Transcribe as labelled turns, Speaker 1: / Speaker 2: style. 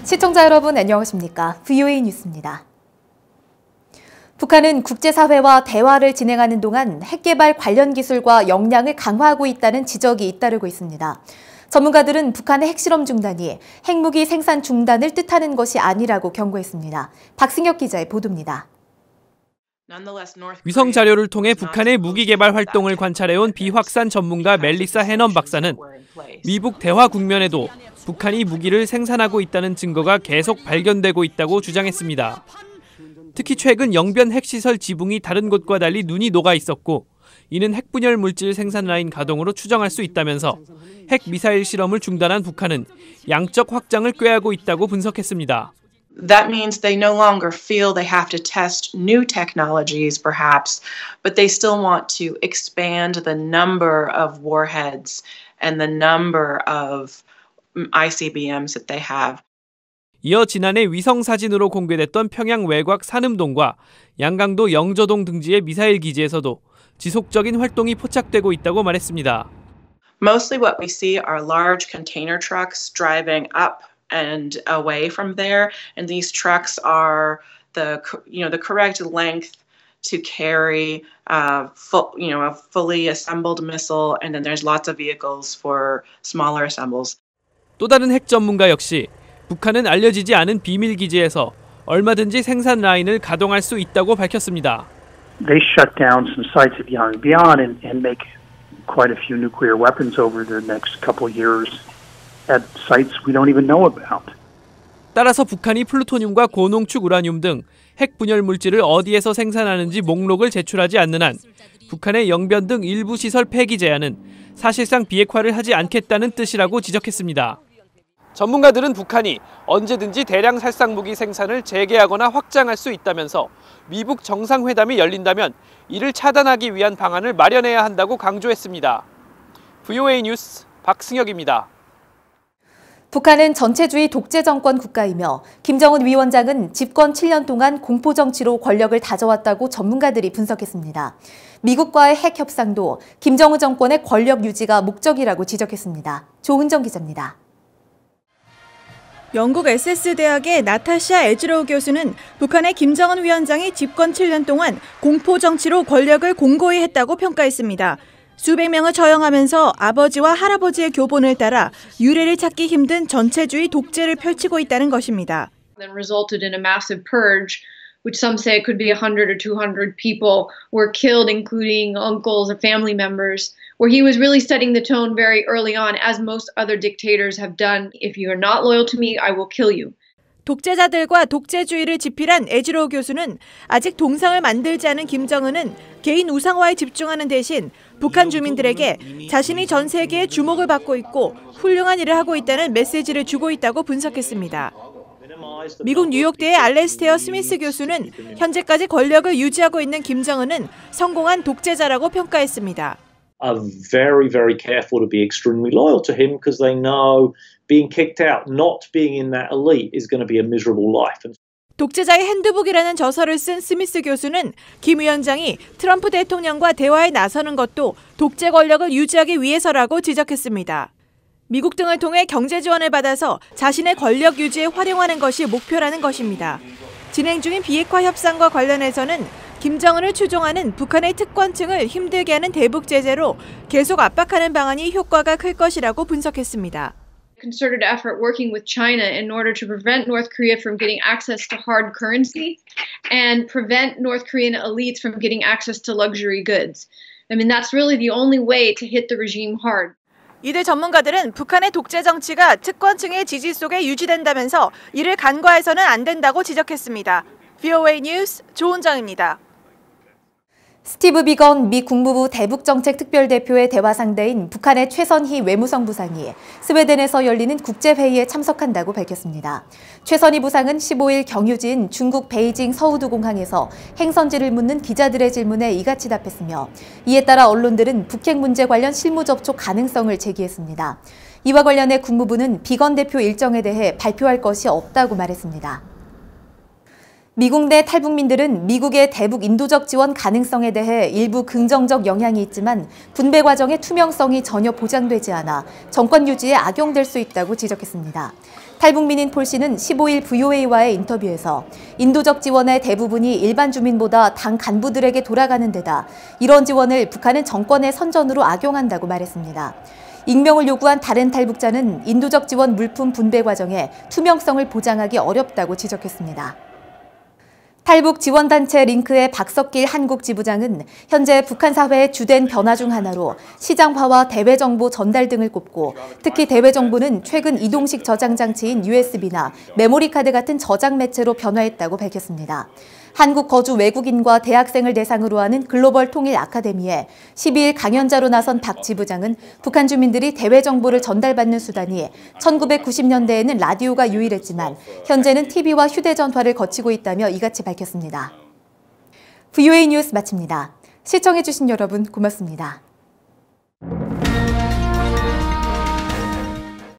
Speaker 1: 시청자 여러분 안녕하십니까? VOA 뉴스입니다. 북한은 국제사회와 대화를 진행하는 동안 핵개발 관련 기술과 역량을 강화하고 있다는 지적이 잇따르고 있습니다. 전문가들은 북한의 핵실험 중단이 핵무기 생산 중단을 뜻하는 것이 아니라고 경고했습니다. 박승혁 기자의 보도입니다.
Speaker 2: 위성 자료를 통해 북한의 무기 개발 활동을 관찰해온 비확산 전문가 멜리사 해넌 박사는 미북 대화 국면에도 북한이 무기를 생산하고 있다는 증거가 계속 발견되고 있다고 주장했습니다. 특히 최근 영변 핵시설 지붕이 다른 곳과 달리 눈이 녹아 있었고 이는 핵분열 물질 생산 라인 가동으로 추정할 수 있다면서 핵 미사일 실험을 중단한 북한은 양적 확장을 꾀하고 있다고 분석했습니다.
Speaker 3: That means they no longer feel they have to test new technologies, perhaps, but they still want to expand the number of warheads and the number of ICBMs that they have.
Speaker 2: 이어 지난해 위성 사진으로 공개됐던 평양 외곽 산음동과 양강도 영저동 등지의 미사일 기지에서도 지속적인 활동이 포착되고 있다고 말했습니다.
Speaker 3: Mostly what we see are large container trucks driving up and away from there, and these trucks are the correct length to carry a fully assembled missile, and then there's lots of vehicles for smaller assembles.
Speaker 2: 또 다른 핵 전문가 역시 북한은 알려지지 않은 비밀 기지에서 얼마든지 생산 라인을 가동할 수 있다고 밝혔습니다.
Speaker 4: They shut down some sites at Yongbyon and make quite a few nuclear weapons over the next couple of years at sites we don't even know about.
Speaker 2: 따라서 북한이 플루토늄과 고농축 우라늄 등 핵 분열 물질을 어디에서 생산하는지 목록을 제출하지 않는 한 북한의 영변 등 일부 시설 폐기 제한은 사실상 비핵화를 하지 않겠다는 뜻이라고 지적했습니다. 전문가들은 북한이 언제든지 대량 살상 무기 생산을 재개하거나 확장할 수 있다면서 미북 정상회담이 열린다면 이를 차단하기 위한 방안을 마련해야 한다고 강조했습니다. VOA 뉴스 박승혁입니다.
Speaker 1: 북한은 전체주의 독재 정권 국가이며 김정은 위원장은 집권 7년 동안 공포 정치로 권력을 다져왔다고 전문가들이 분석했습니다. 미국과의 핵 협상도 김정은 정권의 권력 유지가 목적이라고 지적했습니다. 조은정 기자입니다.
Speaker 5: 영국 에세스 대학의 나타샤 에즈로우 교수는 북한의 김정은 위원장이 집권 7년 동안 공포 정치로 권력을 공고히 했다고 평가했습니다. 수백 명을 처형하면서 아버지와 할아버지의 교본을 따라 유례를 찾기 힘든 전체주의 독재를 펼치고 있다는 것입니다.
Speaker 6: Then resulted in a massive purge, which some say could be 100 or 200 people were killed, including uncles or family members, where he was really setting the tone very early on, as most other dictators have done. If you are not loyal to me, I will kill you.
Speaker 5: 독재자들과 독재주의를 지필한 에즈로우 교수는 아직 동상을 만들지 않은 김정은은 개인 우상화에 집중하는 대신 북한 주민들에게 자신이 전 세계에 주목을 받고 있고 훌륭한 일을 하고 있다는 메시지를 주고 있다고 분석했습니다. 미국 뉴욕대의 알레스테어 스미스 교수는 현재까지 권력을 유지하고 있는 김정은은 성공한 독재자라고 평가했습니다.
Speaker 7: Are very, very careful to be extremely loyal to him because they know being kicked out, not being in that elite is going to be a miserable life.
Speaker 5: 독재자의 핸드북이라는 저서를 쓴 스미스 교수는 김 위원장이 트럼프 대통령과 대화에 나서는 것도 독재 권력을 유지하기 위해서라고 지적했습니다. 미국 등을 통해 경제 지원을 받아서 자신의 권력 유지에 활용하는 것이 목표라는 것입니다. 진행 중인 비핵화 협상과 관련해서는 김정은을 추종하는 북한의 특권층을 힘들게 하는 대북 제재로 계속 압박하는 방안이 효과가 클 것이라고 분석했습니다.
Speaker 6: Concerted effort working with China in order to prevent North Korea from getting access to hard currency and prevent North Korean elites from getting access to luxury goods. I mean, that's really the only way to hit the regime hard.
Speaker 5: 이들 전문가들은 북한의 독재 정치가 특권층의 지지 속에 유지된다면서 이를 간과해서는 안 된다고 지적했습니다. VOA 뉴스 조은정입니다.
Speaker 1: 스티브 비건 미 국무부 대북정책특별대표의 대화 상대인 북한의 최선희 외무성 부상이 스웨덴에서 열리는 국제회의에 참석한다고 밝혔습니다. 최선희 부상은 15일 경유지인 중국 베이징 서우두 공항에서 행선지를 묻는 기자들의 질문에 이같이 답했으며 이에 따라 언론들은 북핵 문제 관련 실무 접촉 가능성을 제기했습니다. 이와 관련해 국무부는 비건 대표 일정에 대해 발표할 것이 없다고 말했습니다. 미국 내 탈북민들은 미국의 대북 인도적 지원 가능성에 대해 일부 긍정적 영향이 있지만 분배 과정의 투명성이 전혀 보장되지 않아 정권 유지에 악용될 수 있다고 지적했습니다. 탈북민인 폴 씨는 15일 VOA와의 인터뷰에서 인도적 지원의 대부분이 일반 주민보다 당 간부들에게 돌아가는 데다 이런 지원을 북한은 정권의 선전으로 악용한다고 말했습니다. 익명을 요구한 다른 탈북자는 인도적 지원 물품 분배 과정에 투명성을 보장하기 어렵다고 지적했습니다. 탈북 지원단체 링크의 박석길 한국 지부장은 현재 북한 사회의 주된 변화 중 하나로 시장화와 대외 정보 전달 등을 꼽고 특히 대외 정보는 최근 이동식 저장 장치인 USB나 메모리 카드 같은 저장 매체로 변화했다고 밝혔습니다. 한국 거주 외국인과 대학생을 대상으로 하는 글로벌 통일 아카데미에 12일 강연자로 나선 박 지부장은 북한 주민들이 대외 정보를 전달받는 수단이 1990년대에는 라디오가 유일했지만 현재는 TV와 휴대전화를 거치고 있다며 이같이 밝혔습니다. VOA 뉴스 마칩니다. 시청해주신 여러분 고맙습니다.